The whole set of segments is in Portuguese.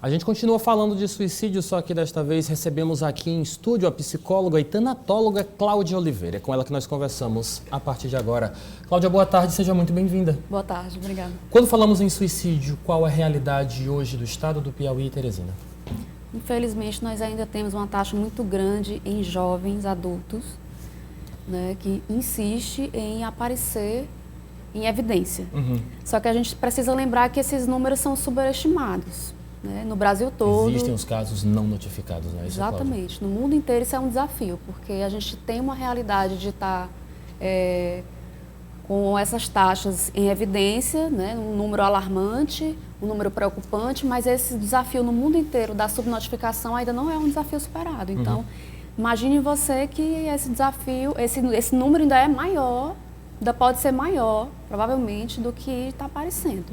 A gente continua falando de suicídio, só que desta vez recebemos aqui em estúdio a psicóloga e tanatóloga Cláudia Oliveira. É com ela que nós conversamos a partir de agora. Cláudia, boa tarde, seja muito bem-vinda. Boa tarde, obrigada. Quando falamos em suicídio, qual é a realidade hoje do estado do Piauí e Teresina? Infelizmente, nós ainda temos uma taxa muito grande em jovens adultos, né, que insiste em aparecer em evidência. Só que a gente precisa lembrar que esses números são superestimados. Né, no Brasil todo. Existem os casos não notificados, não é isso, exatamente. No mundo inteiro isso é um desafio, porque a gente tem uma realidade de estar com essas taxas em evidência, né, um número alarmante, um número preocupante, mas esse desafio no mundo inteiro da subnotificação ainda não é um desafio superado. Então, imagine você que esse desafio, esse número ainda é maior, ainda pode ser maior, provavelmente, do que está aparecendo.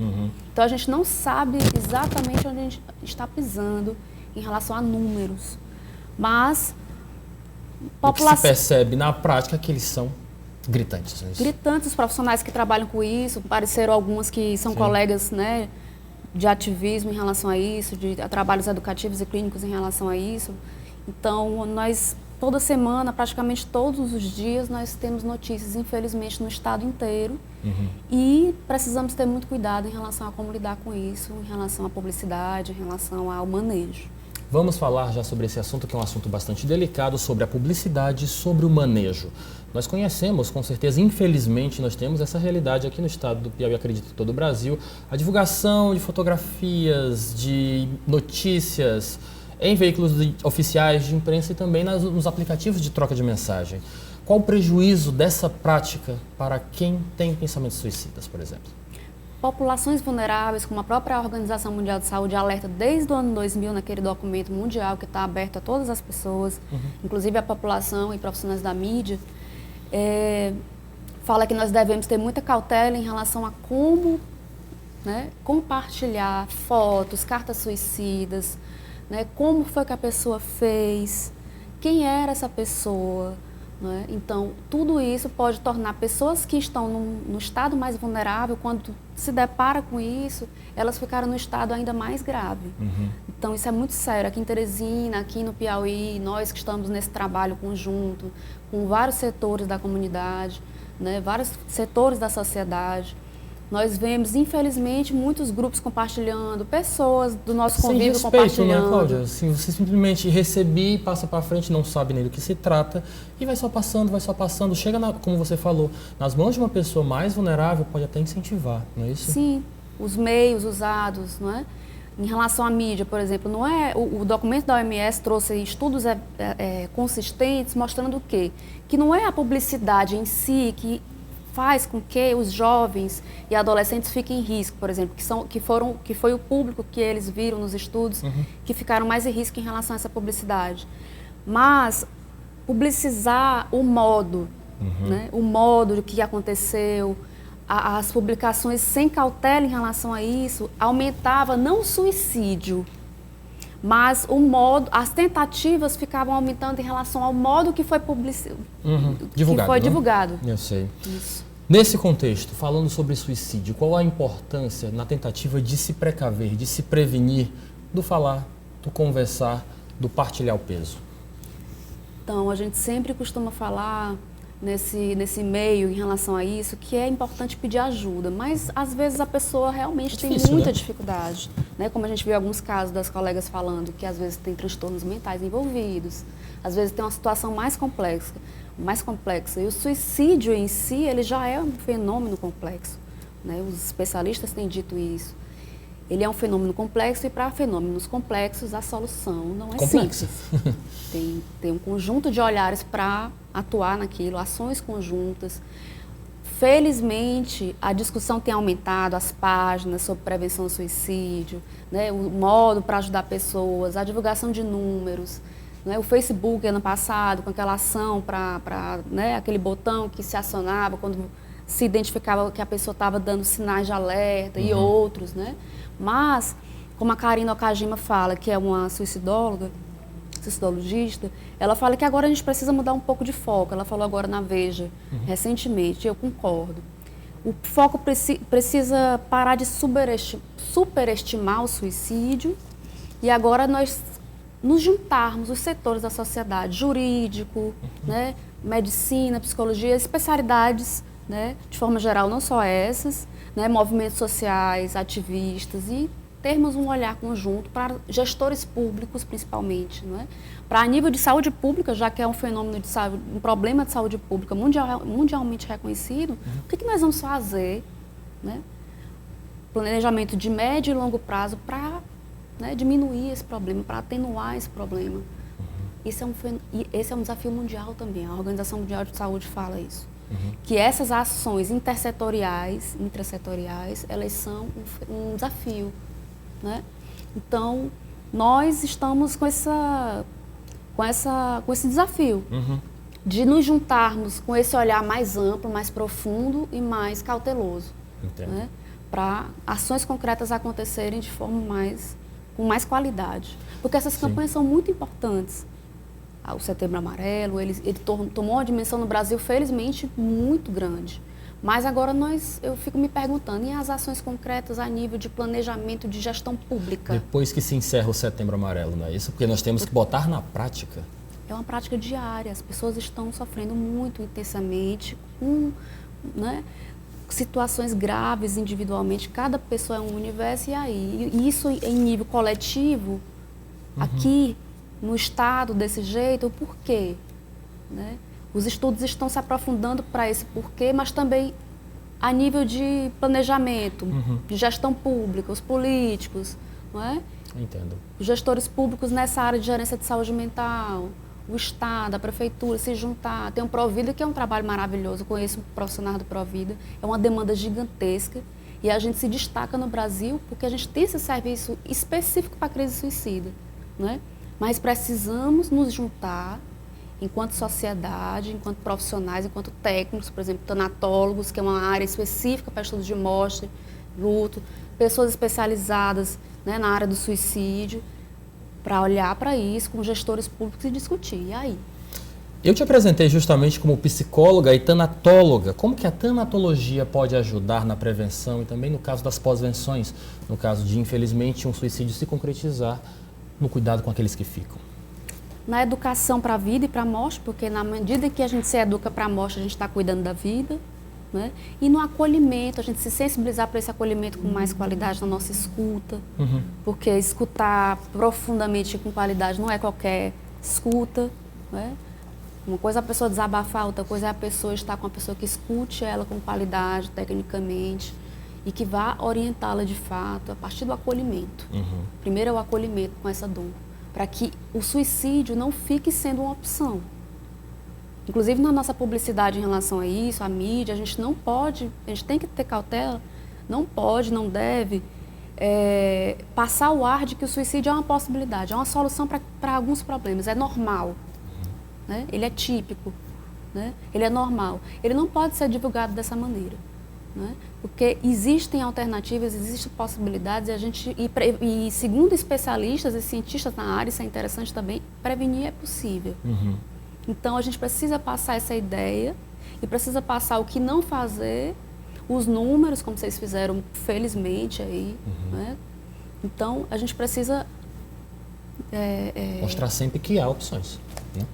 Então, a gente não sabe exatamente onde a gente está pisando em relação a números. Mas, o que se percebe na prática é que eles são gritantes. Não é isso? Gritantes, os profissionais que trabalham com isso, apareceram algumas que são colegas, né, de ativismo em relação a isso, de trabalhos educativos e clínicos em relação a isso. Então, nós... Toda semana, praticamente todos os dias, nós temos notícias, infelizmente, no estado inteiro. E precisamos ter muito cuidado em relação a como lidar com isso, em relação à publicidade, em relação ao manejo. Vamos falar já sobre esse assunto, que é um assunto bastante delicado, sobre a publicidade, sobre o manejo. Nós conhecemos, com certeza, infelizmente, nós temos essa realidade aqui no estado do Piauí, acredito em todo o Brasil, a divulgação de fotografias, de notícias, em veículos oficiais de imprensa e também nos aplicativos de troca de mensagem. Qual o prejuízo dessa prática para quem tem pensamentos suicidas, por exemplo? Populações vulneráveis, como a própria Organização Mundial de Saúde alerta desde o ano 2000, naquele documento mundial que está aberto a todas as pessoas, inclusive a população e profissionais da mídia, fala que nós devemos ter muita cautela em relação a como, né, compartilhar fotos, cartas suicidas, né, como foi que a pessoa fez, quem era essa pessoa. Né? Então, tudo isso pode tornar pessoas que estão no estado mais vulnerável, quando se depara com isso, elas ficaram no estado ainda mais grave. Então, isso é muito sério. Aqui em Teresina, aqui no Piauí, nós que estamos nesse trabalho conjunto, com vários setores da comunidade, né, vários setores da sociedade, nós vemos, infelizmente, muitos grupos compartilhando, pessoas do nosso convívio sem respeito, compartilhando. Né, Cláudia? Assim, você simplesmente recebe, passa para frente, não sabe nem do que se trata e vai só passando. Chega, como você falou, nas mãos de uma pessoa mais vulnerável, pode até incentivar, não é isso? Sim, os meios usados, não é? Em relação à mídia, por exemplo, não é, o documento da OMS trouxe estudos consistentes mostrando o quê? Que não é a publicidade em si que faz com que os jovens e adolescentes fiquem em risco, por exemplo, que foi o público que eles viram nos estudos, que ficaram mais em risco em relação a essa publicidade. Mas publicizar o modo, né, o modo do que aconteceu, as publicações sem cautela em relação a isso, aumentava não o suicídio, mas o modo, as tentativas ficavam aumentando em relação ao modo que foi divulgado. Eu sei. Isso. Nesse contexto, falando sobre suicídio, qual a importância na tentativa de se precaver, de se prevenir do falar, do conversar, do partilhar o peso? Então, a gente sempre costuma falar nesse meio em relação a isso, que é importante pedir ajuda, mas às vezes a pessoa realmente tem muita dificuldade, né? Como a gente viu alguns casos das colegas falando que às vezes tem transtornos mentais envolvidos, às vezes tem uma situação mais complexa, e o suicídio em si, ele já é um fenômeno complexo, né? Os especialistas têm dito isso. Ele é um fenômeno complexo e para fenômenos complexos a solução não é simples. Tem um conjunto de olhares para atuar naquilo, ações conjuntas. Felizmente, a discussão tem aumentado, as páginas sobre prevenção ao suicídio, né, o modo para ajudar pessoas, a divulgação de números. Né, o Facebook, ano passado, com aquela ação né, aquele botão que se acionava quando se identificava que a pessoa estava dando sinais de alerta e outros, né? Mas, como a Karina Okajima fala, que é uma suicidologista, ela fala que agora a gente precisa mudar um pouco de foco. Ela falou agora na Veja, recentemente, eu concordo. O foco precisa parar de superestimar o suicídio E agora nós nos juntarmos, os setores da sociedade, jurídico, né, medicina, psicologia, especialidades, né, de forma geral, não só essas, né, movimentos sociais, ativistas, e termos um olhar conjunto para gestores públicos, principalmente, não é? Para nível de saúde pública, já que é um fenômeno de saúde, um problema de saúde pública mundialmente reconhecido, o que nós vamos fazer, né? Planejamento de médio e longo prazo para, né, diminuir esse problema, para atenuar esse problema. Esse é um desafio mundial também. A Organização Mundial de Saúde fala isso. Que essas ações intrasetoriais, elas são um desafio, né? Então, nós estamos com esse desafio de nos juntarmos com esse olhar mais amplo, mais profundo e mais cauteloso, né? Para ações concretas acontecerem de forma com mais qualidade. Porque essas campanhas são muito importantes. O Setembro Amarelo, ele tomou uma dimensão no Brasil, felizmente, muito grande. Mas agora eu fico me perguntando, e as ações concretas a nível de planejamento de gestão pública? Depois que se encerra o Setembro Amarelo, não é isso? Porque nós temos que botar na prática. É uma prática diária, as pessoas estão sofrendo muito intensamente, com, né, situações graves individualmente, cada pessoa é um universo, e aí? E isso em nível coletivo, aqui no Estado, desse jeito, o porquê, né? Os estudos estão se aprofundando para esse porquê, mas também a nível de planejamento, de gestão pública, os políticos, não é? Entendo. Os gestores públicos nessa área de gerência de saúde mental, o Estado, a Prefeitura, se juntar. Tem o Provida, que é um trabalho maravilhoso, eu conheço um profissional do Provida, é uma demanda gigantesca e a gente se destaca no Brasil porque a gente tem esse serviço específico para a crise suicida, não é? Mas precisamos nos juntar enquanto sociedade, enquanto profissionais, enquanto técnicos, por exemplo, tanatólogos, que é uma área específica para estudos de morte, luto, pessoas especializadas, né, na área do suicídio, para olhar para isso com gestores públicos e discutir. E aí? Eu te apresentei justamente como psicóloga e tanatóloga. Como que a tanatologia pode ajudar na prevenção e também no caso das pós-venções, no caso de, infelizmente, um suicídio se concretizar, no cuidado com aqueles que ficam? Na educação para a vida e para a morte, porque na medida que a gente se educa para a morte, a gente está cuidando da vida, né? E no acolhimento, a gente se sensibilizar para esse acolhimento com mais qualidade na nossa escuta, porque escutar profundamente com qualidade não é qualquer escuta, né? Uma coisa é a pessoa desabafar, outra coisa é a pessoa estar com a pessoa que escute ela com qualidade, tecnicamente, e que vá orientá-la de fato a partir do acolhimento. Primeiro é o acolhimento com essa dor, para que o suicídio não fique sendo uma opção. Inclusive na nossa publicidade em relação a isso, a mídia, a gente não pode, a gente tem que ter cautela, não pode, não deve passar o ar de que o suicídio é uma possibilidade, é uma solução para alguns problemas, é normal, né? Ele é típico, né? Ele é normal. Ele não pode ser divulgado dessa maneira, né? Porque existem alternativas, existem possibilidades e segundo especialistas e cientistas na área, isso é interessante também, prevenir é possível. Então a gente precisa passar essa ideia e precisa passar o que não fazer, os números, como vocês fizeram, felizmente aí, né? Então a gente precisa mostrar sempre que há opções, né?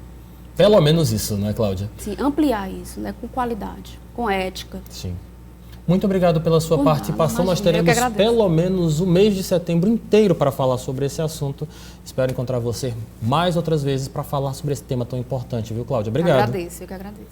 Pelo menos isso, não é, Cláudia? Sim, ampliar isso, né? Com qualidade, com ética. Sim. Muito obrigado pela sua participação. Nós teremos pelo menos o mês de setembro inteiro para falar sobre esse assunto. Espero encontrar você mais outras vezes para falar sobre esse tema tão importante, viu, Cláudia? Obrigado. Eu que agradeço.